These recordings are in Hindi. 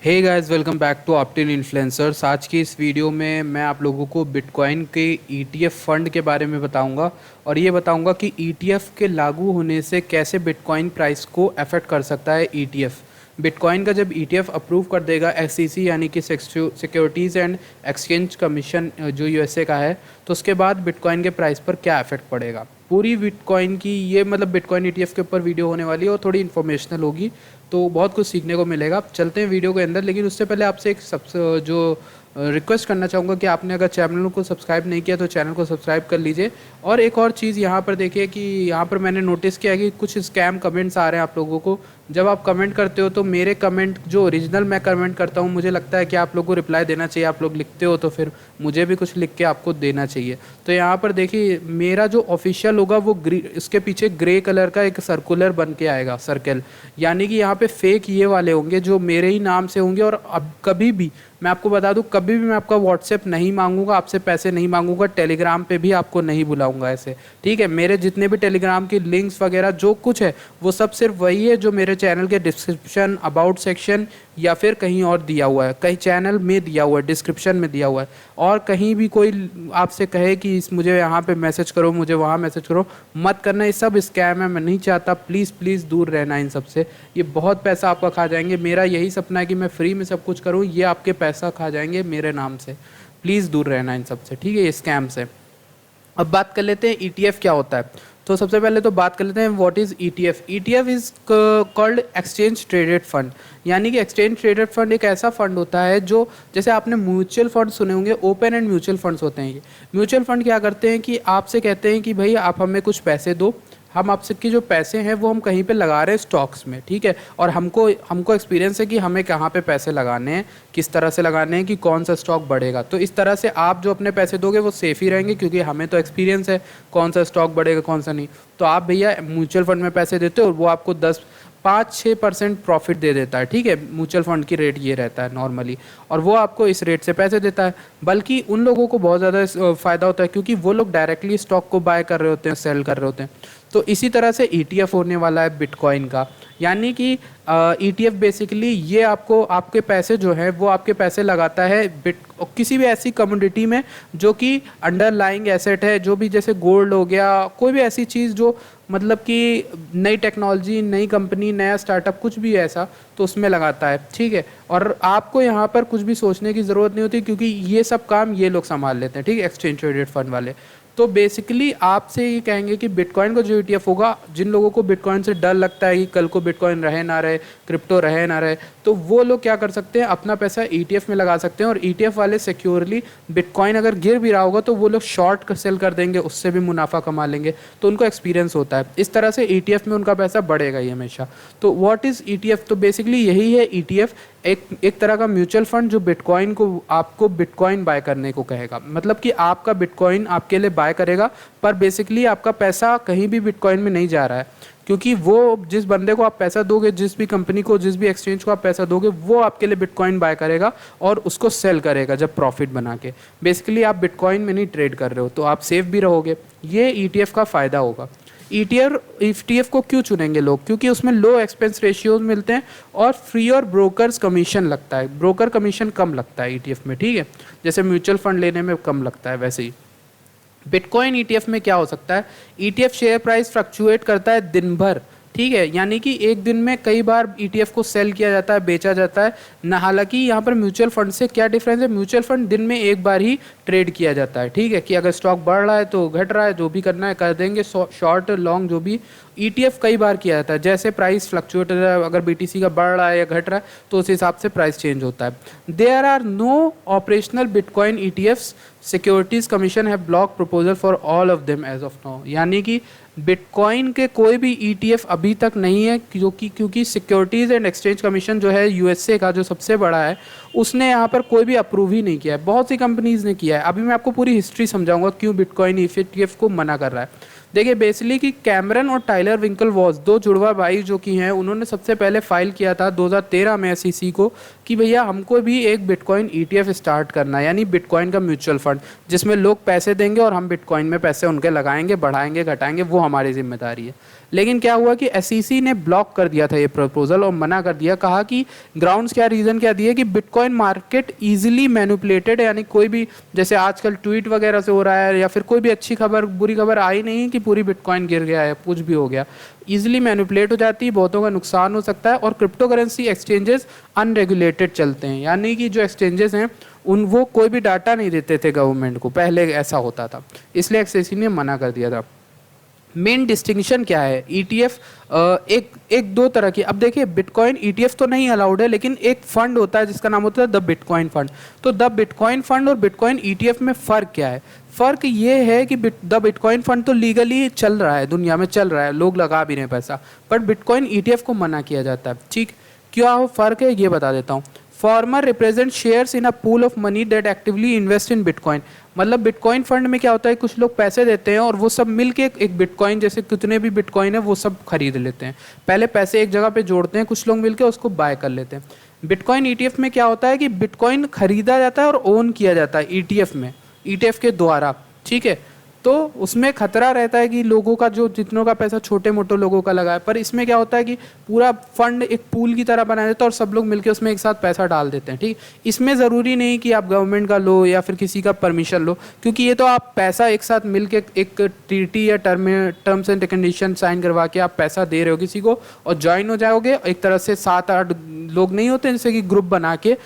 Hey guys, welcome back to optin influencers. आज की इस वीडियो में मैं आप लोगों को बिटकॉइन के ईटीएफ फंड के बारे में बताऊंगा और ये बताऊंगा कि ईटीएफ के लागू होने से कैसे बिटकॉइन प्राइस को अफेक्ट कर सकता है ईटीएफ। बिटकॉइन का जब ईटीएफ अप्रूव कर देगा एसईसी यानी कि सिक्योरिटीज़ एंड एक्सचेंज कमीशन जो यूएसए का है, तो उसके बाद बिटकॉइन के प्राइस पर क्या इफेक्ट पड़ेगा। पूरी बिटकॉइन की ये बिटकॉइन ईटीएफ के ऊपर वीडियो होने वाली है और थोड़ी इन्फॉर्मेशनल होगी, तो बहुत कुछ सीखने को मिलेगा। चलते हैं वीडियो के अंदर, लेकिन उससे पहले आपसे एक जो रिक्वेस्ट करना चाहूँगा कि आपने अगर चैनल को सब्सक्राइब नहीं किया तो चैनल को सब्सक्राइब कर लीजिए। और एक और चीज़ यहाँ पर देखिए कि यहाँ पर मैंने नोटिस किया कि कुछ स्कैम कमेंट्स आ रहे हैं आप लोगों को। जब आप कमेंट करते हो तो मेरे कमेंट जो ओरिजिनल मैं कमेंट करता हूँ, मुझे लगता है कि आप लोगों को रिप्लाई देना चाहिए। आप लोग लिखते हो तो फिर मुझे भी कुछ लिख के आपको देना चाहिए। तो यहाँ पर देखिए, मेरा जो ऑफिशियल होगा वो इसके पीछे ग्रे कलर का एक सर्कुलर बन के आएगा, सर्कल। यानी कि यहाँ पे फेक ये वाले होंगे जो मेरे ही नाम से होंगे। और अब कभी भी मैं आपको बता दूं, कभी भी मैं आपका व्हाट्सएप नहीं मांगूंगा, आपसे पैसे नहीं मांगूंगा, टेलीग्राम पे भी आपको नहीं बुलाऊंगा ऐसे, ठीक है। मेरे जितने भी टेलीग्राम की लिंक्स वगैरह जो कुछ है वो सब सिर्फ वही है जो मेरे चैनल के डिस्क्रिप्शन, अबाउट सेक्शन या फिर कहीं और दिया हुआ है, कहीं चैनल में दिया हुआ है, डिस्क्रिप्शन में दिया हुआ है। और कहीं भी कोई आपसे कहे कि मुझे यहाँ पे मैसेज करो, मुझे वहाँ मैसेज करो, मत करना। ये सब स्कैम है, मैं नहीं चाहता। प्लीज़ प्लीज़ दूर रहना इन सब से। ये बहुत पैसा आपका खा जाएंगे। मेरा यही सपना है कि मैं फ्री में सब कुछ करूँ, ये आपके पैसा खा जाएंगे मेरे नाम से। प्लीज़ दूर रहना इन सब से, ठीक है, ये स्कैम से। अब बात कर लेते हैं ईटीएफ क्या होता है। तो सबसे पहले तो बात कर लेते हैं what is ETF. ETF is called exchange traded fund. यानी कि एक्सचेंज ट्रेडेड फंड एक ऐसा फंड होता है जो, जैसे आपने म्यूचुअल फंड सुने होंगे, ओपन एंड म्यूचुअल फंड्स होते हैं ये। म्यूचुअल फंड क्या करते हैं कि आपसे कहते हैं कि भाई आप हमें कुछ पैसे दो, हम आपसे की जो पैसे हैं वो हम कहीं पे लगा रहे हैं स्टॉक्स में, ठीक है। और हमको हमको एक्सपीरियंस है कि हमें कहाँ पे पैसे लगाने हैं, किस तरह से लगाने हैं, कि कौन सा स्टॉक बढ़ेगा। तो इस तरह से आप जो अपने पैसे दोगे वो सेफ ही रहेंगे, क्योंकि हमें तो एक्सपीरियंस है कौन सा स्टॉक बढ़ेगा कौन सा नहीं। तो आप भैया म्यूचुअल फंड में पैसे देते हो और वो आपको 5-6% प्रॉफिट दे देता है, ठीक है। म्यूचुअल फंड की रेट ये रहता है नॉर्मली, और वो आपको इस रेट से पैसे देता है। बल्कि उन लोगों को बहुत ज़्यादा फ़ायदा होता है, क्योंकि वो लोग डायरेक्टली स्टॉक को बाय कर रहे होते हैं, सेल कर रहे होते हैं। तो इसी तरह से ईटीएफ होने वाला है बिटकॉइन का। यानी कि ईटीएफ बेसिकली ये आपको, आपके पैसे जो है वो आपके पैसे लगाता है किसी भी ऐसी कमोडिटी में जो कि अंडरलाइंग एसेट है, जो भी जैसे गोल्ड हो गया, कोई भी ऐसी चीज़ जो मतलब कि नई टेक्नोलॉजी, नई कंपनी, नया स्टार्टअप, कुछ भी ऐसा, तो उसमें लगाता है, ठीक है। और आपको यहाँ पर कुछ भी सोचने की ज़रूरत नहीं होती, क्योंकि ये सब काम ये लोग संभाल लेते हैं, ठीक है, एक्सचेंज ट्रेडेड फंड वाले। तो बेसिकली आपसे ये कहेंगे कि बिटकॉइन का जो ईटीएफ होगा, जिन लोगों को बिटकॉइन से डर लगता है कि कल को बिटकॉइन रहे ना रहे, क्रिप्टो रहे ना रहे, तो वो लोग क्या कर सकते हैं, अपना पैसा ईटीएफ में लगा सकते हैं। और ईटीएफ वाले सिक्योरली, बिटकॉइन अगर गिर भी रहा होगा तो वो लोग शॉर्ट सेल कर देंगे, उससे भी मुनाफा कमा लेंगे। तो उनको एक्सपीरियंस होता है। इस तरह से ईटीएफ में उनका पैसा बढ़ेगा ही हमेशा। तो व्हाट इज़ ईटीएफ, तो बेसिकली यही है ईटीएफ, एक तरह का म्यूचुअल फंड जो बिटकॉइन को, आपको बिटकॉइन बाय करने को कहेगा। मतलब कि आपका बिटकॉइन आपके लिए बाय करेगा, पर बेसिकली आपका पैसा कहीं भी बिटकॉइन में नहीं जा रहा है, क्योंकि वो जिस बंदे को आप पैसा दोगे, जिस भी कंपनी को, जिस भी एक्सचेंज को आप पैसा दोगे, वो आपके लिए बिटकॉइन बाय करेगा और उसको सेल करेगा जब प्रॉफिट बना के। बेसिकली आप बिटकॉइन में नहीं ट्रेड कर रहे हो, तो आप सेफ भी रहोगे। ये ईटीएफ का फ़ायदा होगा। ईटीएफ को क्यों चुनेंगे लोग, क्योंकि उसमें लो एक्सपेंस रेशियोज मिलते हैं और फ्री और ब्रोकर्स कमीशन लगता है, ब्रोकर कमीशन कम लगता है ईटीएफ में, ठीक है। जैसे म्यूचुअल फंड लेने में कम लगता है, वैसे ही बिटकॉइन ईटीएफ में क्या हो सकता है। ईटीएफ शेयर प्राइस फ्लक्चुएट करता है दिन भर, ठीक है। यानी कि एक दिन में कई बार ईटीएफ को सेल किया जाता है, बेचा जाता है ना। हालांकि यहाँ पर म्यूचुअल फंड से क्या डिफरेंस है, म्यूचुअल फंड दिन में एक बार ही ट्रेड किया जाता है, ठीक है। कि अगर स्टॉक बढ़ रहा है तो घट रहा है, जो भी करना है कर देंगे, शॉर्ट लॉन्ग जो भी। ईटीएफ कई बार किया जाता है, जैसे प्राइस फ्लक्चुएट, अगर बीटीसी का बढ़ रहा है या घट रहा है तो उस हिसाब से प्राइस चेंज होता है। There are no operational bitcoin ETFs, securities commission have block proposal for all of them as of now. यानी कि बिटकॉइन के कोई भी ईटीएफ अभी तक नहीं है, क्योंकि सिक्योरिटीज़ एंड एक्सचेंज कमीशन जो है यूएसए का, जो सबसे बड़ा है, उसने यहाँ पर कोई भी अप्रूव ही नहीं किया है। बहुत सी कंपनीज़ ने किया है। अभी मैं आपको पूरी हिस्ट्री समझाऊंगा क्यों बिटकॉइन ईटीएफ को मना कर रहा है। देखिए बेसिकली कि कैमरन और टाइलर विंकलवॉस, दो जुड़वा भाई जो कि हैं, उन्होंने सबसे पहले फाइल किया था 2013 में एसईसी को कि भैया हमको भी एक बिटकॉइन ईटीएफ स्टार्ट करना है, यानी बिटकॉइन का म्यूचुअल फंड, जिसमें लोग पैसे देंगे और हम बिटकॉइन में पैसे उनके लगाएंगे, बढ़ाएंगे, घटाएंगे, वो हमारी जिम्मेदारी है। लेकिन क्या हुआ कि एसईसी ने ब्लॉक कर दिया था ये प्रपोजल और मना कर दिया, कहा कि ग्राउंड्स क्या, रीज़न क्या दिए कि बिटकॉइन मार्केट ईजिली मैनिपुलेटेड है, यानी कोई भी जैसे आजकल ट्वीट वगैरह से हो रहा है या फिर कोई भी अच्छी खबर बुरी खबर आई नहीं कि पूरी बिटकॉइन गिर गया है, कुछ भी हो गया, ईजिली मैनिपुलेट हो जाती है, बहुतों का नुकसान हो सकता है। और क्रिप्टो करेंसी एक्सचेंजेस अनरेगुलेटेड चलते हैं, यानी कि जो एक्सचेंजेस हैं वो कोई भी डाटा नहीं देते थे गवर्नमेंट को, पहले ऐसा होता था, इसलिए एसईसी ने मना कर दिया था। मेन डिस्टिंक्शन क्या है, ईटीएफ एक दो तरह की, अब देखिए बिटकॉइन ईटीएफ तो नहीं अलाउड है, लेकिन एक फंड होता है जिसका नाम होता है द बिटकॉइन फंड। तो द बिटकॉइन फंड और बिटकॉइन ईटीएफ में फ़र्क क्या है? फ़र्क ये है कि द बिटकॉइन फंड तो लीगली चल रहा है, दुनिया में चल रहा है, लोग लगा भी रहे हैं पैसा, बट बिटकॉइन ईटीएफ को मना किया जाता है। ठीक, क्या फ़र्क है ये बता देता हूँ। Farmer represent shares in a pool of money that actively invest in bitcoin. मतलब बिटकॉइन फंड में क्या होता है, कुछ लोग पैसे देते हैं और वो सब मिलके एक बिटकॉइन, जैसे कितने भी बिटकॉइन है वो सब खरीद लेते हैं, पहले पैसे एक जगह पे जोड़ते हैं, कुछ लोग मिलके उसको बाय कर लेते हैं। बिटकॉइन ईटीएफ में क्या होता है कि बिटकॉइन खरीदा जाता है और ओन किया जाता है ईटीएफ में, ईटीएफ के द्वारा, ठीक है। तो उसमें खतरा रहता है कि लोगों का जो जितनों का पैसा छोटे मोटे लोगों का लगा है, पर इसमें क्या होता है कि पूरा फंड एक पूल की तरह बनाया जाता है और सब लोग मिलकर उसमें एक साथ पैसा डाल देते हैं, ठीक। इसमें ज़रूरी नहीं कि आप गवर्नमेंट का लो या फिर किसी का परमिशन लो, क्योंकि ये तो आप पैसा एक साथ मिलके एक ट्रीटी या टर्म्स एंड कंडीशन साइन करवा के आप पैसा दे रहे हो किसी को और ज्वाइन हो जाओगे, एक तरह से 7-8 लोग नहीं होते जैसे कि ग्रुप बना के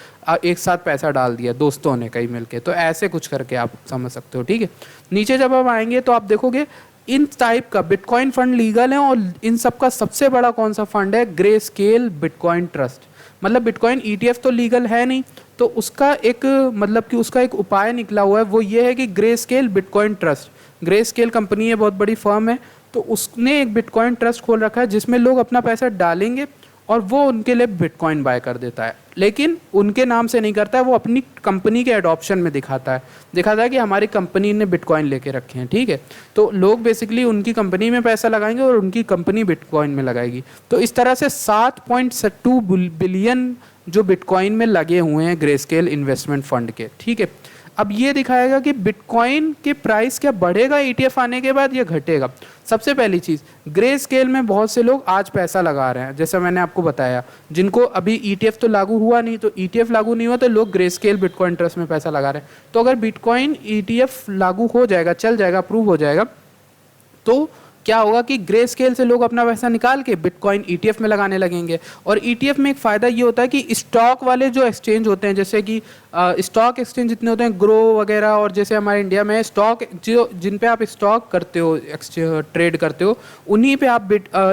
एक साथ पैसा डाल दिया दोस्तों ने कई मिलके, तो ऐसे कुछ करके आप समझ सकते हो, ठीक है। नीचे जब आप आएंगे तो आप देखोगे इन टाइप का बिटकॉइन फंड लीगल है, और इन सब का सबसे बड़ा कौन सा फंड है, ग्रे स्केल बिटकॉइन ट्रस्ट। मतलब बिटकॉइन ईटीएफ तो लीगल है नहीं, तो उसका एक मतलब कि उसका एक उपाय निकला हुआ है, वो ये है कि grey scale bitcoin trust, grey scale company है, बहुत बड़ी फर्म है, तो उसने एक बिटकॉइन ट्रस्ट खोल रखा है जिसमें लोग अपना पैसा डालेंगे और वो उनके लिए बिटकॉइन बाय कर देता है, लेकिन उनके नाम से नहीं करता है, वो अपनी कंपनी के एडॉप्शन में दिखाता है कि हमारी कंपनी ने बिटकॉइन लेके रखे हैं, ठीक है। तो लोग बेसिकली उनकी कंपनी में पैसा लगाएंगे और उनकी कंपनी बिटकॉइन में लगाएगी। तो इस तरह से 7.2 बिलियन जो बिटकॉइन में लगे हुए हैं ग्रे स्केल इन्वेस्टमेंट फंड के, ठीक है। अब ये दिखाएगा कि बिटकॉइन के प्राइस क्या बढ़ेगा ईटीएफ आने के बाद या घटेगा। सबसे पहली चीज़, ग्रे स्केल में बहुत से लोग आज पैसा लगा रहे हैं, जैसा मैंने आपको बताया, जिनको अभी ईटीएफ तो लागू हुआ नहीं, तो ईटीएफ लागू नहीं हुआ तो लोग ग्रे स्केल बिटकॉइन ट्रस्ट में पैसा लगा रहे हैं। तो अगर बिटकॉइन ईटीएफ लागू हो जाएगा, चल जाएगा, अप्रूव हो जाएगा, तो क्या होगा कि ग्रे स्केल से लोग अपना पैसा निकाल के बिटकॉइन ईटीएफ में लगाने लगेंगे। और ईटीएफ में एक फ़ायदा ये होता है कि स्टॉक वाले जो एक्सचेंज होते हैं, जैसे कि स्टॉक एक्सचेंज जितने होते हैं, ग्रो वगैरह, और जैसे हमारे इंडिया में स्टॉक जो जिन पे आप स्टॉक करते हो, ट्रेड करते हो, उन्हीं पे आप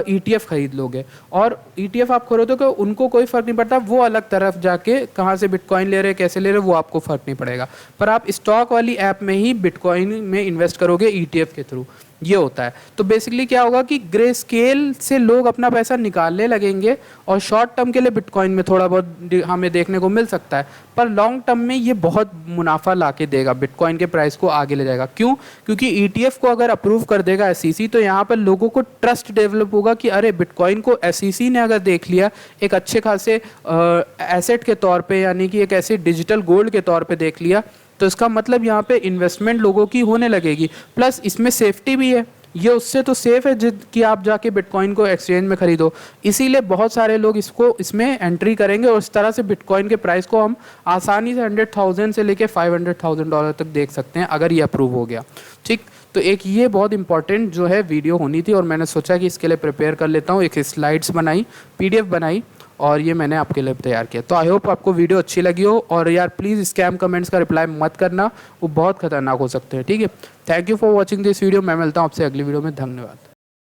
ईटीएफ खरीद लोगे। और ईटीएफ आप खरीदोगे उनको कोई फ़र्क नहीं पड़ता, वो अलग तरफ जाके कहाँ से बिटकॉइन ले रहे हैं, कैसे ले रहे हैं, वो आपको फ़र्क नहीं पड़ेगा। पर आप स्टॉक वाली ऐप में ही बिटकॉइन में इन्वेस्ट करोगे ईटीएफ के थ्रू, ये होता है। तो बेसिकली क्या होगा कि ग्रे स्केल से लोग अपना पैसा निकालने लगेंगे और शॉर्ट टर्म के लिए बिटकॉइन में थोड़ा बहुत हमें देखने को मिल सकता है, पर लॉन्ग टर्म में ये बहुत मुनाफा ला के देगा, बिटकॉइन के प्राइस को आगे ले जाएगा। क्यों? क्योंकि ईटीएफ को अगर अप्रूव कर देगा एसईसी, तो यहाँ पर लोगों को ट्रस्ट डेवलप होगा कि अरे बिटकॉइन को एसईसी ने अगर देख लिया एक अच्छे खासे एसेट के तौर पर, यानी कि एक ऐसे डिजिटल गोल्ड के तौर पर देख लिया, तो इसका मतलब यहाँ पे इन्वेस्टमेंट लोगों की होने लगेगी। प्लस इसमें सेफ्टी भी है, ये उससे तो सेफ है कि आप जाके बिटकॉइन को एक्सचेंज में खरीदो, इसीलिए बहुत सारे लोग इसमें एंट्री करेंगे और इस तरह से बिटकॉइन के प्राइस को हम आसानी से 100,000 से लेके $500,000 तक देख सकते हैं अगर ये अप्रूव हो गया, ठीक। तो एक ये बहुत इंपॉर्टेंट जो है वीडियो होनी थी और मैंने सोचा कि इसके लिए प्रिपेयर कर लेता हूँ, एक स्लाइड्स बनाई, पीडीएफ बनाई और ये मैंने आपके लिए तैयार किया। तो आई होप आपको वीडियो अच्छी लगी हो, और यार प्लीज़ स्कैम कमेंट्स का रिप्लाई मत करना, वो बहुत खतरनाक हो सकते हैं, ठीक है। Thank you for watching this video, मैं मिलता हूँ आपसे अगली वीडियो में, धन्यवाद।